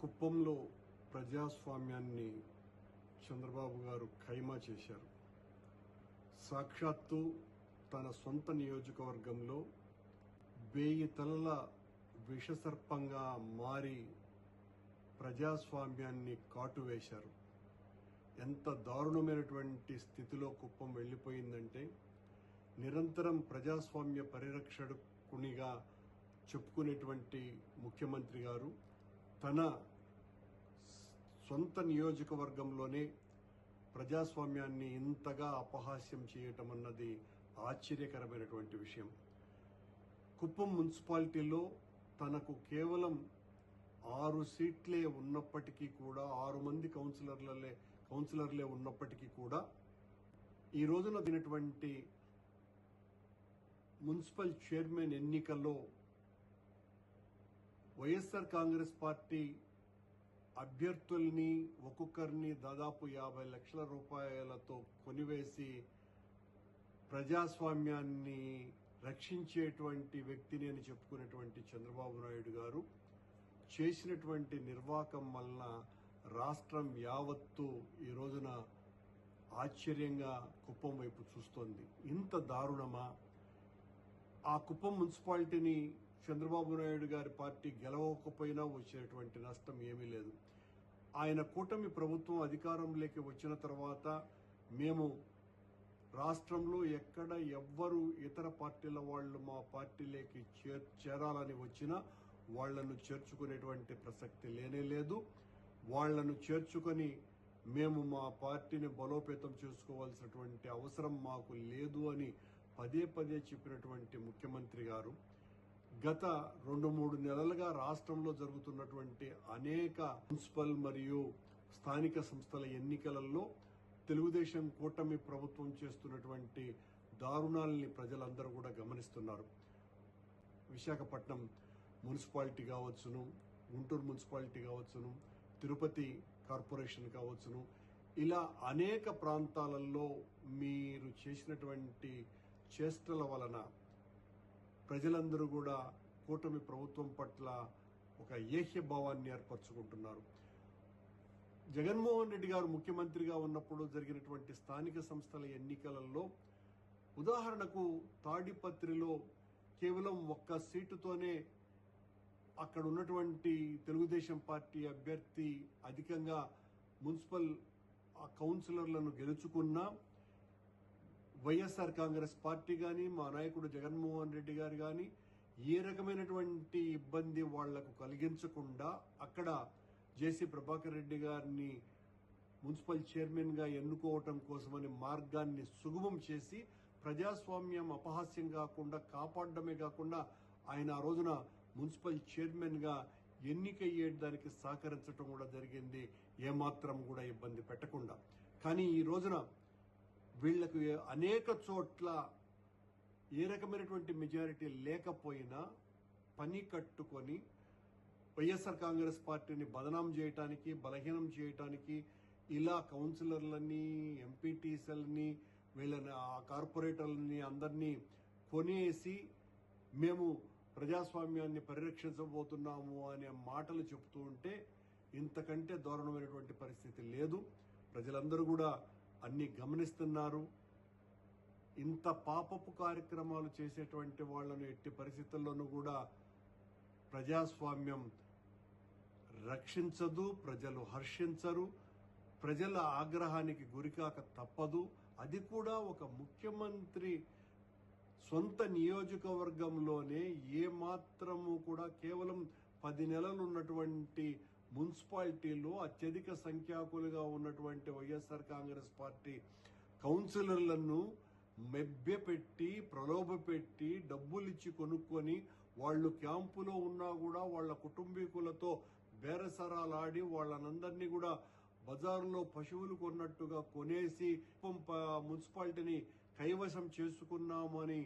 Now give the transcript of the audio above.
కుప్పంలో ప్రజాస్వామ్యాన్ని చంద్రబాబు గారు ఖైమా చేశారు. సాక్షాత్తు తన సొంత నియోజకవర్గంలో 1000 తలల విషసర్పంగా మారి ప్రజాస్వామ్యాన్ని కాటువేశారు. ఎంత దారుణమైనటువంటి స్థితిలో కుప్పం వెళ్ళిపోయిందంటే, నిరంతరం ప్రజాస్వామ్య పరిరక్షకునిగా చెప్పుకునేటువంటి ముఖ్యమంత్రి గారు తన సొంత నియోజకవర్గంలోనే ప్రజాస్వామ్యాన్ని ఇంతగా అపహాస్యం చేయటం అన్నది ఆశ్చర్యకరమైనటువంటి విషయం. కుప్పం మున్సిపాలిటీలో తనకు కేవలం 6 సీట్లే ఉన్నప్పటికీ కూడా, 6 మంది కౌన్సిలర్లే ఉన్నప్పటికీ కూడా, ఈ రోజున దినటువంటి మున్సిపల్ చైర్మన్ ఎన్నికల్లో వైఎస్ఆర్ కాంగ్రెస్ పార్టీ అభ్యర్థుల్ని ఒక్కొక్కరిని దాదాపు 50 లక్షల రూపాయలతో కొనివేసి ప్రజాస్వామ్యాన్ని రక్షించేటువంటి వ్యక్తిని అని చెప్పుకునేటువంటి చంద్రబాబు నాయుడు గారు చేసినటువంటి నిర్వాకం వలన రాష్ట్రం యావత్తు ఈ రోజున ఆశ్చర్యంగా కుప్పం వైపు చూస్తోంది. ఇంత దారుణమా? ఆ కుప్పం మున్సిపాలిటీని చంద్రబాబు నాయుడు గారి పార్టీ గెలవకపోయినా వచ్చేటువంటి నష్టం ఏమీ లేదు. ఆయన కూటమి ప్రభుత్వం అధికారంలోకి వచ్చిన తర్వాత మేము రాష్ట్రంలో ఎక్కడ ఎవ్వరు ఇతర పార్టీల వాళ్ళు మా పార్టీలోకి చేరాలని వచ్చినా వాళ్లను చేర్చుకునేటువంటి ప్రసక్తి లేనే లేదు. వాళ్లను చేర్చుకొని మేము మా పార్టీని బలోపేతం చేసుకోవాల్సినటువంటి అవసరం మాకు లేదు అని పదే పదే చెప్పినటువంటి ముఖ్యమంత్రి గారు గత 2-3 నెలలుగా రాష్ట్రంలో జరుగుతున్నటువంటి అనేక మున్సిపల్ మరియు స్థానిక సంస్థల ఎన్నికలలో తెలుగుదేశం కూటమి ప్రభుత్వం చేస్తున్నటువంటి దారుణాలని ప్రజలందరూ కూడా గమనిస్తున్నారు. విశాఖపట్నం మున్సిపాలిటీ కావచ్చును, గుంటూరు మున్సిపాలిటీ కావచ్చును, తిరుపతి కార్పొరేషన్ కావచ్చును, ఇలా అనేక ప్రాంతాలలో మీరు చేసినటువంటి చేష్టల వలన ప్రజలందరూ కూడా కూటమి ప్రభుత్వం పట్ల ఒక ఏహ్యభావాన్ని ఏర్పరచుకుంటున్నారు. జగన్మోహన్ రెడ్డి గారు ముఖ్యమంత్రిగా ఉన్నప్పుడు జరిగినటువంటి స్థానిక సంస్థల ఎన్నికలలో ఉదాహరణకు తాడిపత్రిలో కేవలం 1 సీటుతోనే అక్కడ ఉన్నటువంటి తెలుగుదేశం పార్టీ అభ్యర్థి అధికంగా మున్సిపల్ కౌన్సిలర్లను గెలుచుకున్నా వైఎస్ఆర్ కాంగ్రెస్ పార్టీ కానీ, మా నాయకుడు జగన్మోహన్ రెడ్డి గారు కానీ ఏ రకమైనటువంటి ఇబ్బంది వాళ్లకు కలిగించకుండా అక్కడ జేసీ ప్రభాకర్ రెడ్డి గారిని మున్సిపల్ చైర్మన్ గా ఎన్నుకోవటం కోసమని మార్గాన్ని సుగమం చేసి ప్రజాస్వామ్యం అపహాస్యం కాకుండా కాపాడమే కాకుండా ఆయన ఆ రోజున మున్సిపల్ చైర్మన్ గా ఎన్నికయ్యేదానికి సహకరించడం కూడా జరిగింది, ఏమాత్రం కూడా ఇబ్బంది పెట్టకుండా. కానీ ఈ రోజున వీళ్లకు అనేక చోట్ల ఏ రకమైనటువంటి మెజారిటీ లేకపోయినా పని కట్టుకొని వైఎస్ఆర్ కాంగ్రెస్ పార్టీని బదనాం చేయటానికి, బలహీనం చేయటానికి ఇలా కౌన్సిలర్లని, ఎంపీటీసీలని, వీళ్ళని కార్పొరేటర్లని అందరినీ కొనేసి మేము ప్రజాస్వామ్యాన్ని పరిరక్షించబోతున్నాము అనే మాటలు చెబుతూ ఉంటే ఇంతకంటే దారుణమైనటువంటి పరిస్థితి లేదు. ప్రజలందరూ కూడా అన్ని గమనిస్తున్నారు. ఇంత పాపపు కార్యక్రమాలు చేసేటువంటి వాళ్లను ఎట్టి పరిస్థితుల్లోనూ కూడా ప్రజాస్వామ్యం రక్షించదు, ప్రజలు హర్షించరు, ప్రజల ఆగ్రహానికి గురికాక తప్పదు. అది కూడా ఒక ముఖ్యమంత్రి సొంత నియోజకవర్గంలోనే ఏమాత్రము కూడా కేవలం 10 నెలలు ఉన్నటువంటి మున్సిపాలిటీలో అత్యధిక సంఖ్యాకులుగా ఉన్నటువంటి వైఎస్ఆర్ కాంగ్రెస్ పార్టీ కౌన్సిలర్లను మెబ్బెపెట్టి, ప్రలోభపెట్టి, డబ్బులిచ్చి కొనుక్కొని వాళ్ళు క్యాంపులో ఉన్నా కూడా వాళ్ళ కుటుంబీకులతో బేరసరాలాడి వాళ్ళనందరినీ కూడా బజారులో పశువులు కొన్నట్టుగా కొనేసి మున్సిపాలిటీని కైవశం చేసుకున్నామని